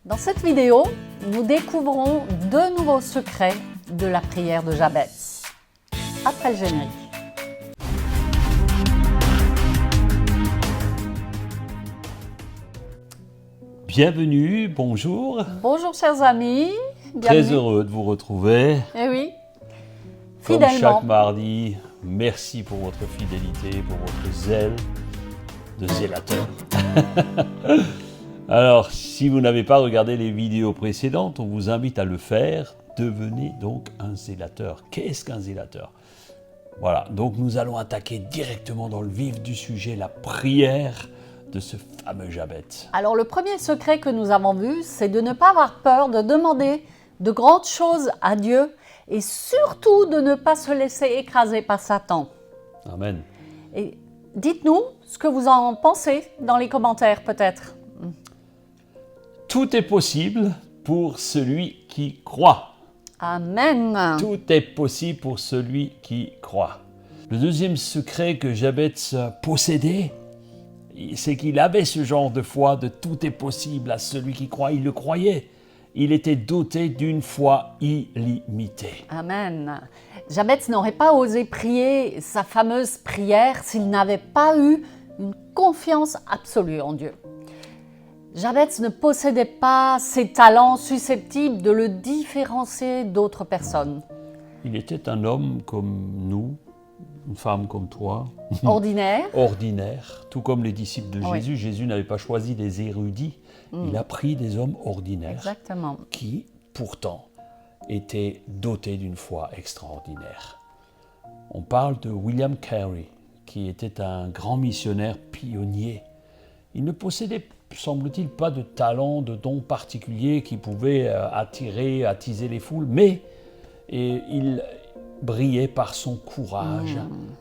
Dans cette vidéo, nous découvrons deux nouveaux secrets de la prière de Jabez. Après le générique. Bienvenue, bonjour. Bonjour chers amis. Très Bienvenue. heureux de vous retrouver. Eh oui, Comme fidèlement. chaque mardi, merci pour votre fidélité, pour votre zèle de zélateur. Alors, si vous n'avez pas regardé les vidéos précédentes, on vous invite à le faire. Devenez donc un zélateur. Qu'est-ce qu'un zélateur ? Voilà, donc nous allons attaquer directement dans le vif du sujet, la prière de ce fameux Jabez. Alors le premier secret que nous avons vu, c'est de ne pas avoir peur de demander de grandes choses à Dieu et surtout de ne pas se laisser écraser par Satan. Amen. Et dites-nous ce que vous en pensez dans les commentaires peut-être. Tout est possible pour celui qui croit. Amen. Tout est possible pour celui qui croit. Le deuxième secret que Jabez possédait, c'est qu'il avait ce genre de foi de tout est possible à celui qui croit. Il le croyait. Il était doté d'une foi illimitée. Amen. Jabez n'aurait pas osé prier sa fameuse prière s'il n'avait pas eu une confiance absolue en Dieu. Jabez ne possédait pas ces talents susceptibles de le différencier d'autres personnes. Il était un homme comme nous, une femme comme toi, Ordinaire. ordinaire, tout comme les disciples de Oui. Jésus. Jésus n'avait pas choisi des érudits, il a pris des hommes ordinaires. Exactement. Qui, pourtant, était doté d'une foi extraordinaire. On parle de William Carey, qui était un grand missionnaire pionnier. Il ne possédait, semble-t-il, pas de talent, de don particulier qui pouvait attiser les foules, mais il brillait par son courage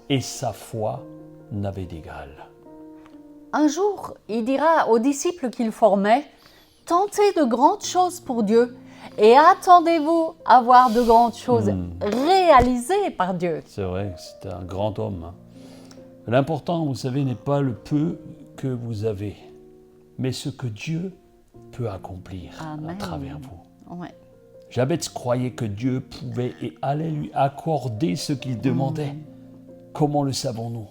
et sa foi n'avait d'égal. Un jour, il dira aux disciples qu'il formait « Tentez de grandes choses pour Dieu et attendez-vous à voir de grandes choses réalisées par Dieu. » C'est vrai, c'était un grand homme. Hein. L'important, vous savez, n'est pas le peu que vous avez, mais ce que Dieu peut accomplir Amen. à travers vous. Ouais. Jabez croyait que Dieu pouvait et allait lui accorder ce qu'il demandait. Comment le savons-nous ?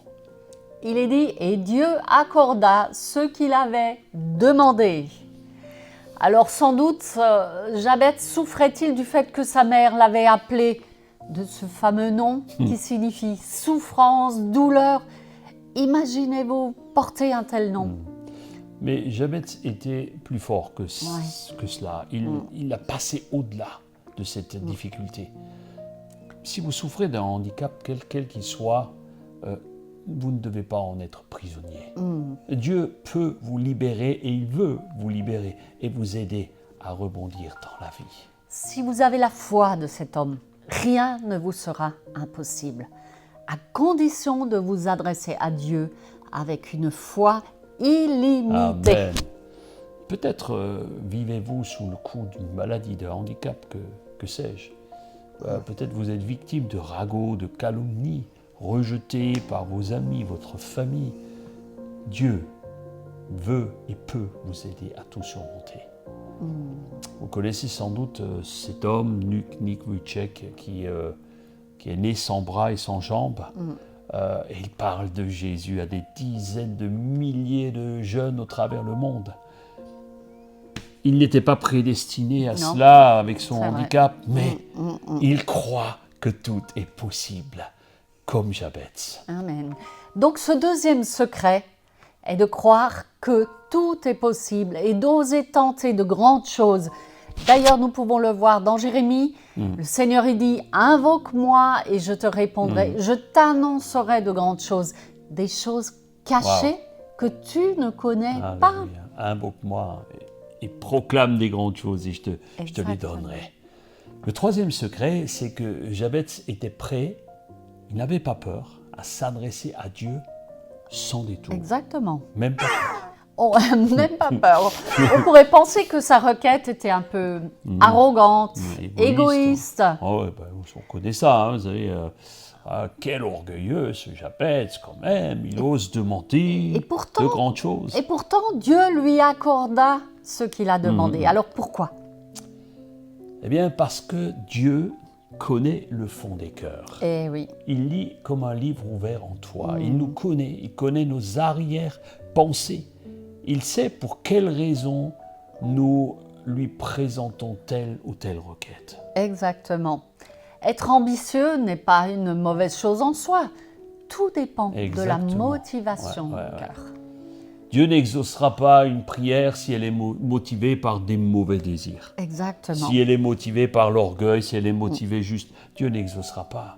Il est dit « Et Dieu accorda ce qu'il avait demandé. » Alors sans doute, Jabez souffrait-il du fait que sa mère l'avait appelé de ce fameux nom qui signifie souffrance, douleur. Imaginez-vous porter un tel nom. Mais Jabez était plus fort que cela. Il a passé au-delà de cette difficulté. Si vous souffrez d'un handicap, quel qu'il soit, vous ne devez pas en être prisonnier. Dieu peut vous libérer et il veut vous libérer et vous aider à rebondir dans la vie. Si vous avez la foi de cet homme, rien ne vous sera impossible, à condition de vous adresser à Dieu avec une foi illimitée. Amen. Peut-être vivez-vous sous le coup d'une maladie, d'un handicap, que sais-je. Peut-être vous êtes victime de ragots, de calomnies, rejeté par vos amis, votre famille. Dieu veut et peut vous aider à tout surmonter. Vous connaissez sans doute cet homme, Nick Vujicic, qui est né sans bras et sans jambes. Et il parle de Jésus à des dizaines de milliers de jeunes au travers le monde. Il n'était pas prédestiné à cela avec son handicap, mais il croit que tout est possible, comme Jabez. Amen. Donc ce deuxième secret est de croire que tout est possible et d'oser tenter de grandes choses. D'ailleurs, nous pouvons le voir dans Jérémie. Le Seigneur il dit « Invoque-moi et je te répondrai. Je t'annoncerai de grandes choses. » Des choses cachées que tu ne connais pas. Alléluia. Invoque-moi et proclame des grandes choses et je te les Exactement. donnerai. Le troisième secret, c'est que Jabez était prêt, il n'avait pas peur, à s'adresser à Dieu sans détour. Exactement. Même pas. Oh, même pas peur. On pourrait penser que sa requête était un peu arrogante, égoïste. Oh, ouais, on connaît ça, hein, vous savez. Quel orgueilleux ce Jabez quand même, il ose demander Et pourtant- de grandes choses. Et pourtant, Dieu lui accorda ce qu'il a demandé. Alors pourquoi? Eh bien, parce que Dieu connaît le fond des cœurs. Eh oui. Il lit comme un livre ouvert en toi. Il nous connaît, il connaît nos arrière-pensées. Il sait pour quelles raisons nous lui présentons telle ou telle requête. Exactement. Être ambitieux n'est pas une mauvaise chose en soi. Tout dépend de la Exactement. motivation Ouais, du cœur. Dieu n'exaucera pas une prière si elle est motivée par des mauvais désirs. Exactement. Si elle est motivée par l'orgueil, si elle est motivée juste, Dieu n'exaucera pas.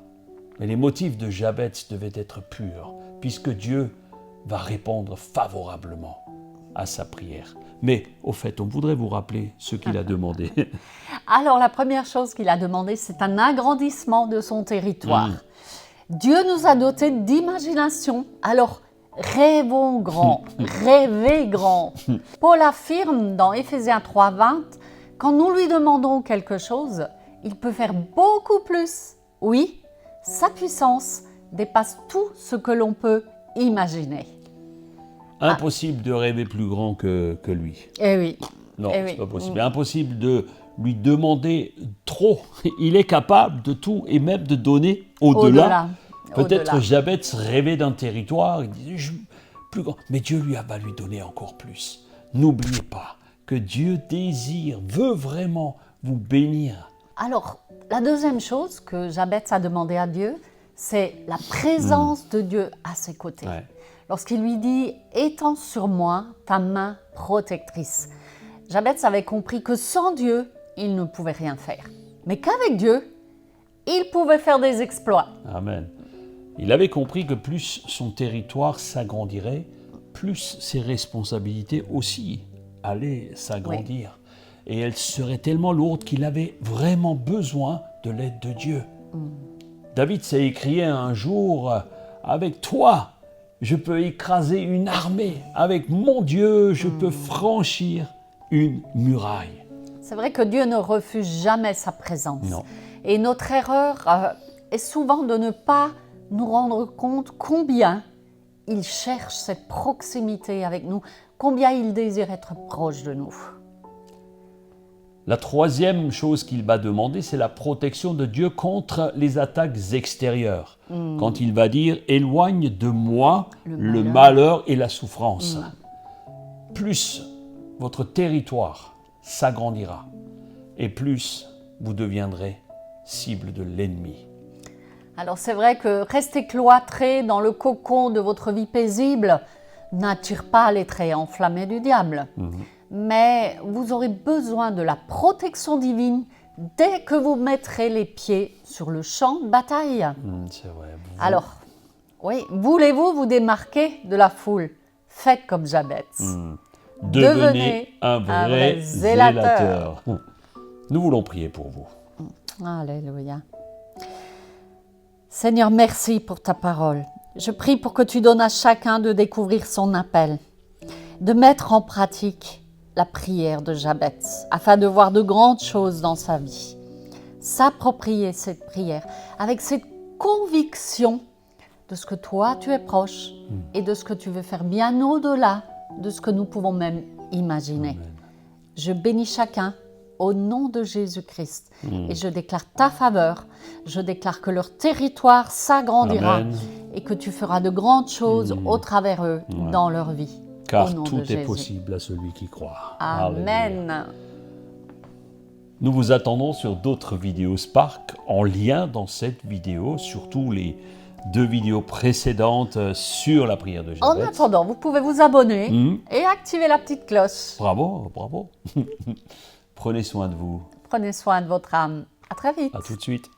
Mais les motifs de Jabez devaient être purs, puisque Dieu va répondre favorablement à sa prière. Mais au fait, on voudrait vous rappeler ce qu'il a demandé. Alors la première chose qu'il a demandé, c'est un agrandissement de son territoire. Dieu nous a dotés d'imagination, alors rêvons grand, rêvez grand. Paul affirme dans Éphésiens 3:20, quand nous lui demandons quelque chose, il peut faire beaucoup plus. Oui, sa puissance dépasse tout ce que l'on peut imaginer. Impossible de rêver plus grand que lui. Eh oui. Non, Eh c'est oui. pas possible. Impossible de lui demander trop. Il est capable de tout et même de donner au-delà. Peut-être Au-delà. Jabez rêvait d'un territoire, il disait plus grand. Mais Dieu va lui donner encore plus. N'oubliez pas que Dieu désire, veut vraiment vous bénir. Alors, la deuxième chose que Jabez a demandé à Dieu, c'est la présence de Dieu à ses côtés. Ouais. Lorsqu'il lui dit « Étends sur moi ta main protectrice », Jabez avait compris que sans Dieu, il ne pouvait rien faire. Mais qu'avec Dieu, il pouvait faire des exploits. Amen. Il avait compris que plus son territoire s'agrandirait, plus ses responsabilités aussi allaient s'agrandir. Et elles seraient tellement lourdes qu'il avait vraiment besoin de l'aide de Dieu. David s'est écrié un jour, « Avec toi, je peux écraser une armée. Avec mon Dieu, je peux franchir une muraille. » C'est vrai que Dieu ne refuse jamais sa présence. Non. Et notre erreur est souvent de ne pas nous rendre compte combien il cherche cette proximité avec nous, combien il désire être proche de nous. La troisième chose qu'il va demander, c'est la protection de Dieu contre les attaques extérieures. Quand il va dire « Éloigne de moi le malheur et la souffrance ». Plus votre territoire s'agrandira et plus vous deviendrez cible de l'ennemi. Alors c'est vrai que rester cloîtré dans le cocon de votre vie paisible n'attire pas les traits enflammés du diable. Mais vous aurez besoin de la protection divine dès que vous mettrez les pieds sur le champ de bataille. C'est vrai. Alors, oui, voulez-vous vous démarquer de la foule? Faites comme Jabez. Devenez un vrai zélateur. Nous voulons prier pour vous. Alléluia. Seigneur, merci pour ta parole. Je prie pour que tu donnes à chacun de découvrir son appel, de mettre en pratique la prière de Jabez, afin de voir de grandes choses dans sa vie. S'approprier cette prière avec cette conviction de ce que toi tu es proche et de ce que tu veux faire bien au-delà de ce que nous pouvons même imaginer. Amen. Je bénis chacun au nom de Jésus-Christ et je déclare ta faveur, je déclare que leur territoire s'agrandira Amen. et que tu feras de grandes choses au travers eux dans leur vie. Car Au nom de tout est Jésus. possible à celui qui croit. Alléluia. Amen. Nous vous attendons sur d'autres vidéos Spark en lien dans cette vidéo, surtout les 2 vidéos précédentes sur la prière de En Jabez. attendant, vous pouvez vous abonner et activer la petite cloche. Bravo, bravo. Prenez soin de vous. Prenez soin de votre âme. À très vite. À tout de suite.